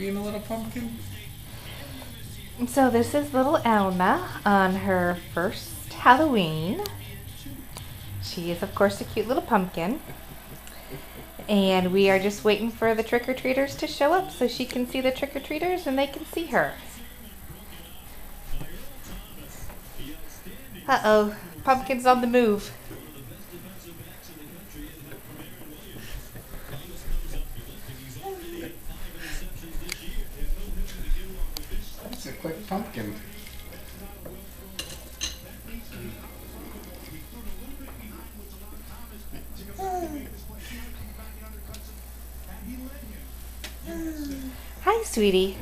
being a little pumpkin? So this is little Elma on her first Halloween. She is, of course, a cute little pumpkin. And we are just waiting for the trick-or-treaters to show up so she can see the trick-or-treaters and they can see her. Uh-oh, pumpkin's on the move. That's a quick pumpkin. Hi, sweetie.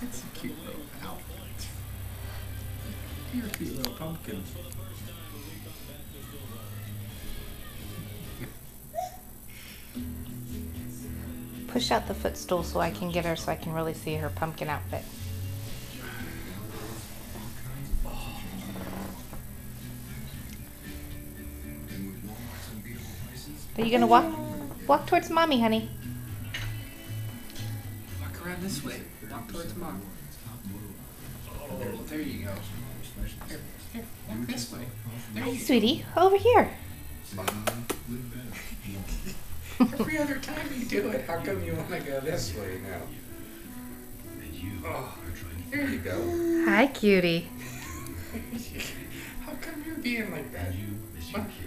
It's a cute little outfit. You're a cute little pumpkin. Push out the footstool so I can get her so I can really see her pumpkin outfit. Are you gonna walk towards mommy, honey? Walk around this way. Walk towards mom. Oh, there you go. Here, walk this way. There Hi, you sweetie. Over here. go. Every other time you do it, how come you want to go this way now? Oh, there you go. Hi, cutie. How come you're being like that?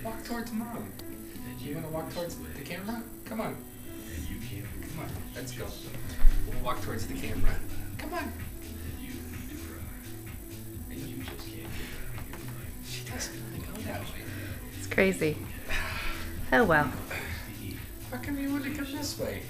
Walk towards mom. You want to walk towards the camera? Come on. Come on, let's go. We'll walk towards the camera. Come on. She doesn't want to go that way. It's crazy. Oh well. How come you want to come this way?